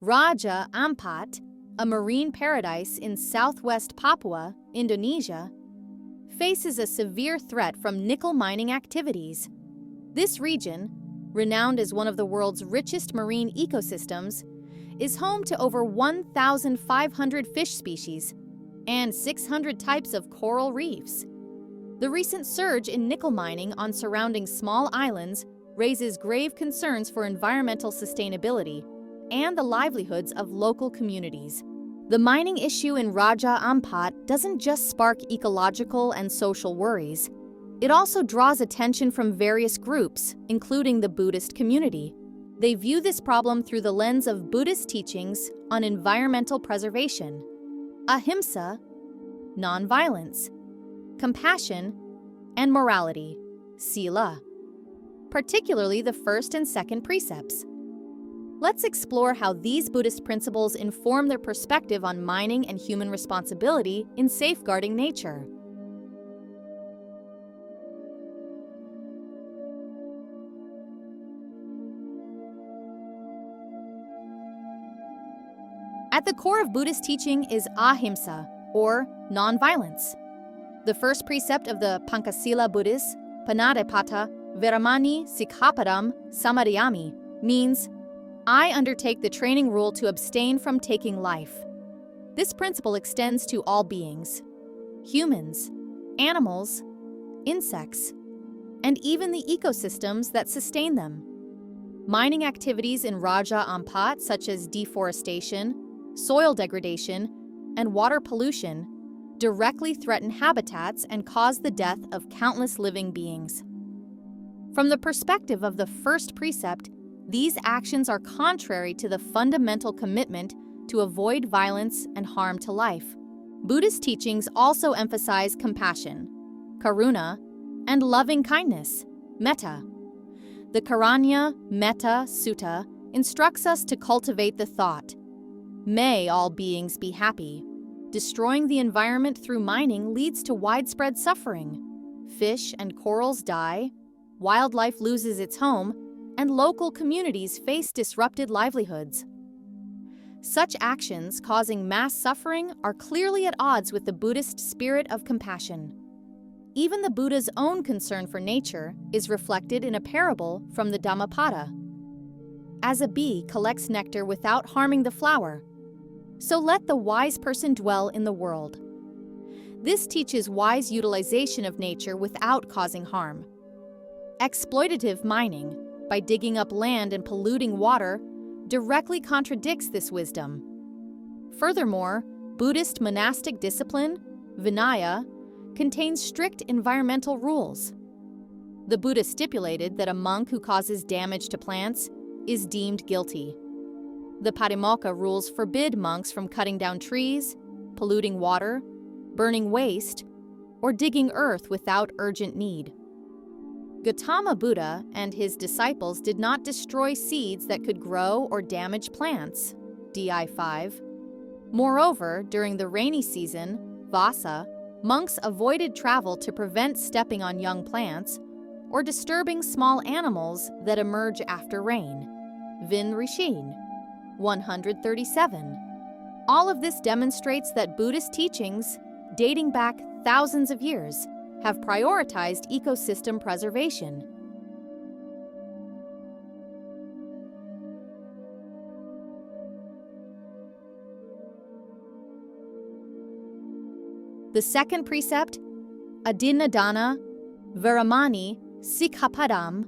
Raja Ampat, a marine paradise in southwest Papua, Indonesia, faces a severe threat from nickel mining activities. This region, renowned as one of the world's richest marine ecosystems, is home to over 1,500 fish species and 600 types of coral reefs. The recent surge in nickel mining on surrounding small islands raises grave concerns for environmental sustainability and the livelihoods of local communities. The mining issue in Raja Ampat doesn't just spark ecological and social worries. It also draws attention from various groups, including the Buddhist community. They view this problem through the lens of Buddhist teachings on environmental preservation, Ahimsa, nonviolence, compassion, and morality, Sila, particularly the first and second precepts. Let's explore how these Buddhist principles inform their perspective on mining and human responsibility in safeguarding nature. At the core of Buddhist teaching is Ahimsa, or nonviolence. The first precept of the Pancasila Buddhists, Panadipata Veramani Sikkhapadam Samadhiyami, means, I undertake the training rule to abstain from taking life. This principle extends to all beings, humans, animals, insects, and even the ecosystems that sustain them. Mining activities in Raja Ampat, such as deforestation, soil degradation, and water pollution, directly threaten habitats and cause the death of countless living beings. From the perspective of the first precept, these actions are contrary to the fundamental commitment to avoid violence and harm to life. Buddhist teachings also emphasize compassion, karuna, and loving kindness, metta. The Karanya Metta Sutta instructs us to cultivate the thought, may all beings be happy. Destroying the environment through mining leads to widespread suffering. Fish and corals die, wildlife loses its home, and local communities face disrupted livelihoods. Such actions causing mass suffering are clearly at odds with the Buddhist spirit of compassion. Even the Buddha's own concern for nature is reflected in a parable from the Dhammapada. As a bee collects nectar without harming the flower, so let the wise person dwell in the world. This teaches wise utilization of nature without causing harm. Exploitative mining, by digging up land and polluting water, directly contradicts this wisdom. Furthermore, Buddhist monastic discipline, Vinaya, contains strict environmental rules. The Buddha stipulated that a monk who causes damage to plants is deemed guilty. The Patimokkha rules forbid monks from cutting down trees, polluting water, burning waste, or digging earth without urgent need. Gautama Buddha and his disciples did not destroy seeds that could grow or damage plants, DI 5. Moreover, during the rainy season, Vasa, monks avoided travel to prevent stepping on young plants or disturbing small animals that emerge after rain, Vin Rishin, 137. All of this demonstrates that Buddhist teachings, dating back thousands of years, have prioritized ecosystem preservation. The second precept, Adinadana Veramani Sikkhapadam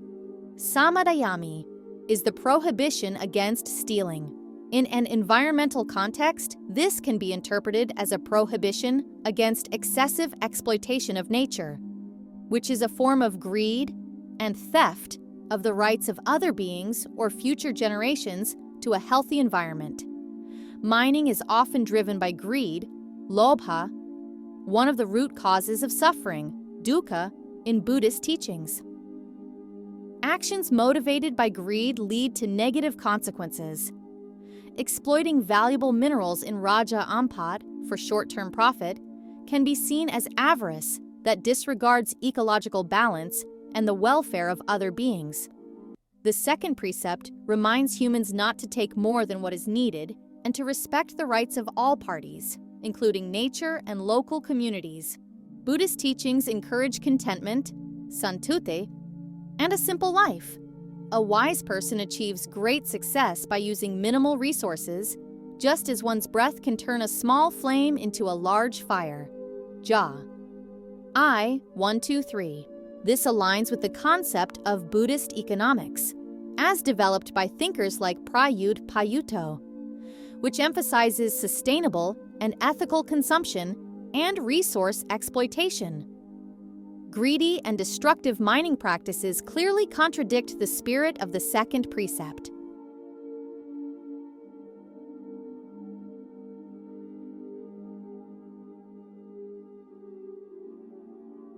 Samadhiyami, is the prohibition against stealing. In an environmental context, this can be interpreted as a prohibition against excessive exploitation of nature, which is a form of greed and theft of the rights of other beings or future generations to a healthy environment. Mining is often driven by greed, lobha, one of the root causes of suffering, dukkha, in Buddhist teachings. Actions motivated by greed lead to negative consequences. Exploiting valuable minerals in Raja Ampat for short-term profit can be seen as avarice that disregards ecological balance and the welfare of other beings. The second precept reminds humans not to take more than what is needed and to respect the rights of all parties, including nature and local communities. Buddhist teachings encourage contentment, santute, and a simple life. A wise person achieves great success by using minimal resources, just as one's breath can turn a small flame into a large fire. Ja. 1, 2, 3. This aligns with the concept of Buddhist economics, as developed by thinkers like Payutto, which emphasizes sustainable and ethical consumption and resource exploitation. Greedy and destructive mining practices clearly contradict the spirit of the second precept.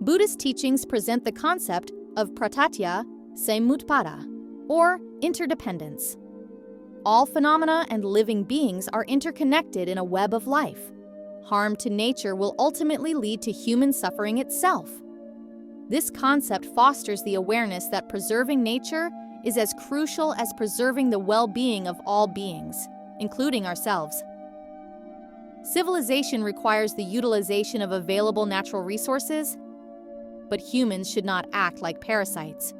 Buddhist teachings present the concept of pratatya samutpada, or interdependence. All phenomena and living beings are interconnected in a web of life. Harm to nature will ultimately lead to human suffering itself. This concept fosters the awareness that preserving nature is as crucial as preserving the well-being of all beings, including ourselves. Civilization requires the utilization of available natural resources, but humans should not act like parasites.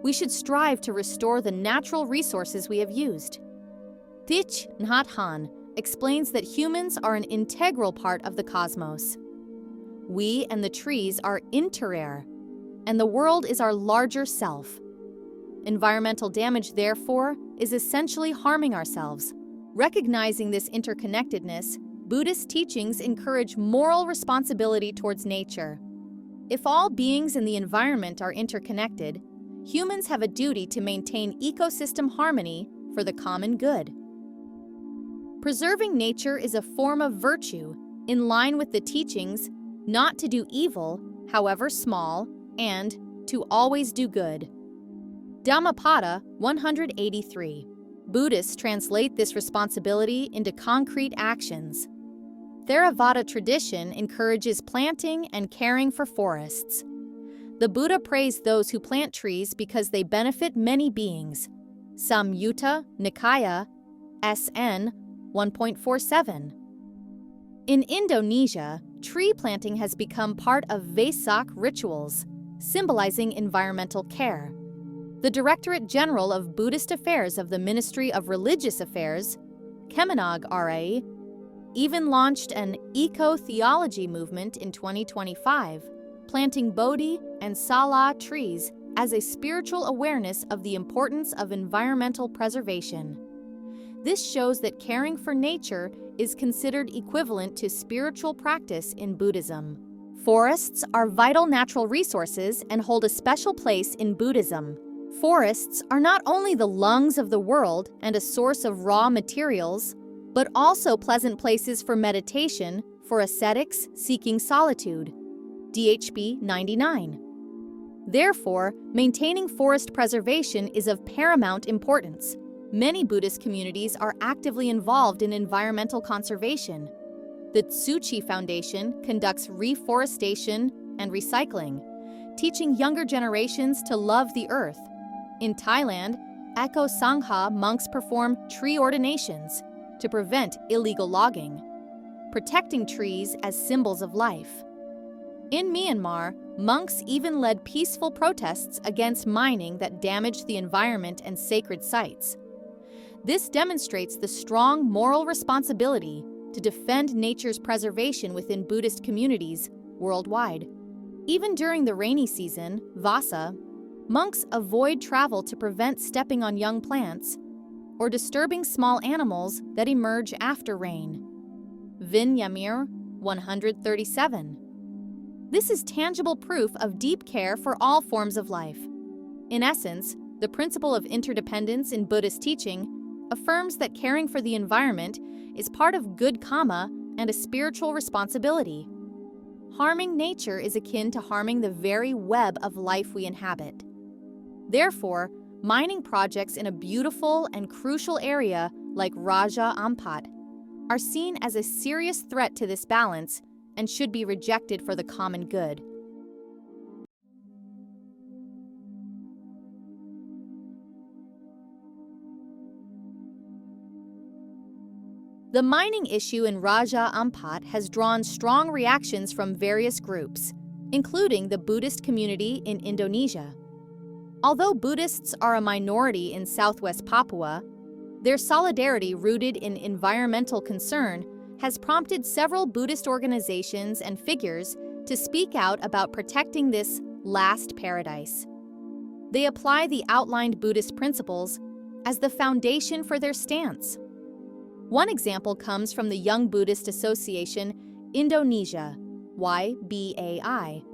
We should strive to restore the natural resources we have used. Thich Nhat Hanh explains that humans are an integral part of the cosmos. We and the trees are interare, and the world is our larger self. Environmental damage, therefore, is essentially harming ourselves. Recognizing this interconnectedness, Buddhist teachings encourage moral responsibility towards nature. If all beings in the environment are interconnected, humans have a duty to maintain ecosystem harmony for the common good. Preserving nature is a form of virtue, in line with the teachings not to do evil, however small, and to always do good. Dhammapada 183. Buddhists translate this responsibility into concrete actions. Theravada tradition encourages planting and caring for forests. The Buddha praised those who plant trees because they benefit many beings. Samyutta Nikaya, SN 1.47. In Indonesia, tree planting has become part of Vesak rituals, symbolizing environmental care. The Directorate General of Buddhist Affairs of the Ministry of Religious Affairs, Kemenag RA, even launched an Eco-Theology movement in 2025, planting Bodhi and Sala trees as a spiritual awareness of the importance of environmental preservation. This shows that caring for nature is considered equivalent to spiritual practice in Buddhism. Forests are vital natural resources and hold a special place in Buddhism. Forests are not only the lungs of the world and a source of raw materials, but also pleasant places for meditation for ascetics seeking solitude. DHB 99. Therefore, maintaining forest preservation is of paramount importance. Many Buddhist communities are actively involved in environmental conservation. The Tsuchi Foundation conducts reforestation and recycling, teaching younger generations to love the earth. In Thailand, Eco Sangha monks perform tree ordinations to prevent illegal logging, protecting trees as symbols of life. In Myanmar, monks even led peaceful protests against mining that damaged the environment and sacred sites. This demonstrates the strong moral responsibility to defend nature's preservation within Buddhist communities worldwide. Even during the rainy season, Vasa, monks avoid travel to prevent stepping on young plants or disturbing small animals that emerge after rain. Vin Yamir 137. This is tangible proof of deep care for all forms of life. In essence, the principle of interdependence in Buddhist teaching affirms that caring for the environment is part of good karma and a spiritual responsibility. Harming nature is akin to harming the very web of life we inhabit. Therefore, mining projects in a beautiful and crucial area like Raja Ampat are seen as a serious threat to this balance and should be rejected for the common good. The mining issue in Raja Ampat has drawn strong reactions from various groups, including the Buddhist community in Indonesia. Although Buddhists are a minority in southwest Papua, their solidarity rooted in environmental concern has prompted several Buddhist organizations and figures to speak out about protecting this last paradise. They apply the outlined Buddhist principles as the foundation for their stance. One example comes from the Young Buddhist Association Indonesia, YBAI,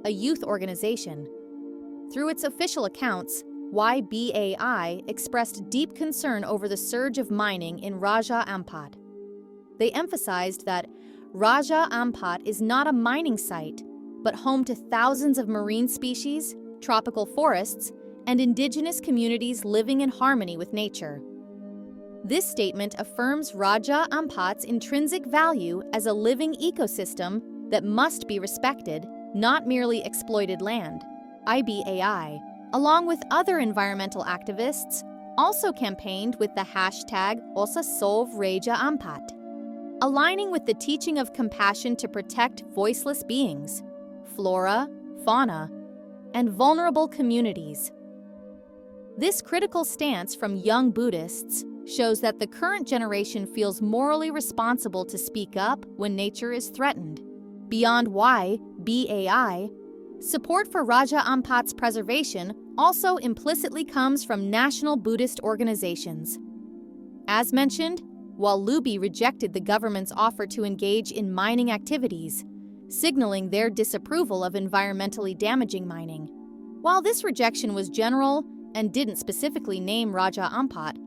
a youth organization. Through its official accounts, YBAI expressed deep concern over the surge of mining in Raja Ampat. They emphasized that Raja Ampat is not a mining site, but home to thousands of marine species, tropical forests, and indigenous communities living in harmony with nature. This statement affirms Raja Ampat's intrinsic value as a living ecosystem that must be respected, not merely exploited land. IBAI, along with other environmental activists, also campaigned with the hashtag #OsaSolveRaja Ampat, aligning with the teaching of compassion to protect voiceless beings, flora, fauna, and vulnerable communities. This critical stance from young Buddhists shows that the current generation feels morally responsible to speak up when nature is threatened. Beyond YBAI, support for Raja Ampat's preservation also implicitly comes from national Buddhist organizations. As mentioned, while Lubi rejected the government's offer to engage in mining activities, signaling their disapproval of environmentally damaging mining. While this rejection was general and didn't specifically name Raja Ampat,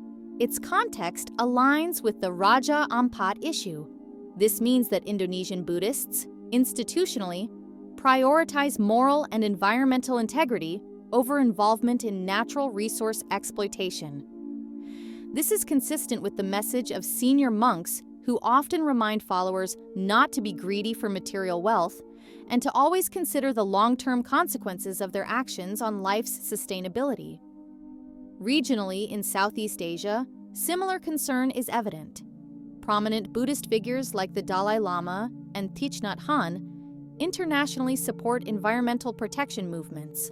its context aligns with the Raja Ampat issue. This means that Indonesian Buddhists, institutionally, prioritize moral and environmental integrity over involvement in natural resource exploitation. This is consistent with the message of senior monks who often remind followers not to be greedy for material wealth and to always consider the long-term consequences of their actions on life's sustainability. Regionally in Southeast Asia, similar concern is evident. Prominent Buddhist figures like the Dalai Lama and Thich Nhat Hanh internationally support environmental protection movements.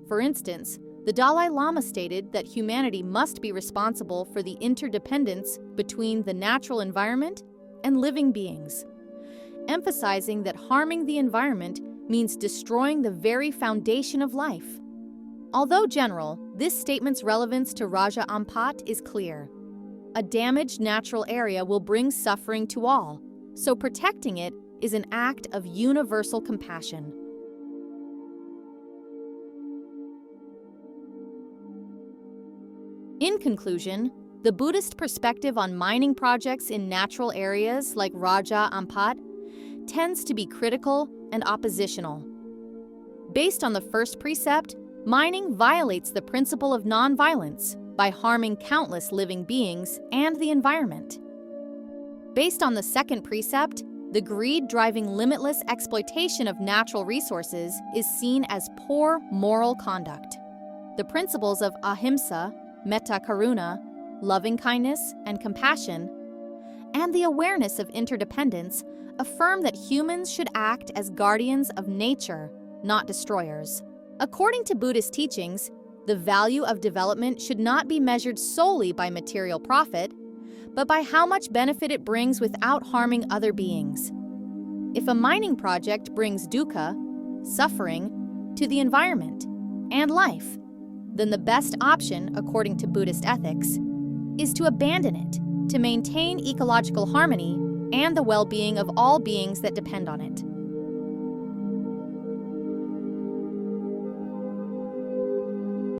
For instance, the Dalai Lama stated that humanity must be responsible for the interdependence between the natural environment and living beings, emphasizing that harming the environment means destroying the very foundation of life. Although general, this statement's relevance to Raja Ampat is clear. A damaged natural area will bring suffering to all, so protecting it is an act of universal compassion. In conclusion, the Buddhist perspective on mining projects in natural areas like Raja Ampat tends to be critical and oppositional. Based on the first precept, mining violates the principle of nonviolence by harming countless living beings and the environment. Based on the second precept, the greed driving limitless exploitation of natural resources is seen as poor moral conduct. The principles of Ahimsa, metta karuna, loving kindness and compassion, and the awareness of interdependence affirm that humans should act as guardians of nature, not destroyers. According to Buddhist teachings, the value of development should not be measured solely by material profit, but by how much benefit it brings without harming other beings. If a mining project brings dukkha, suffering, to the environment and life, then the best option, according to Buddhist ethics, is to abandon it, to maintain ecological harmony and the well-being of all beings that depend on it.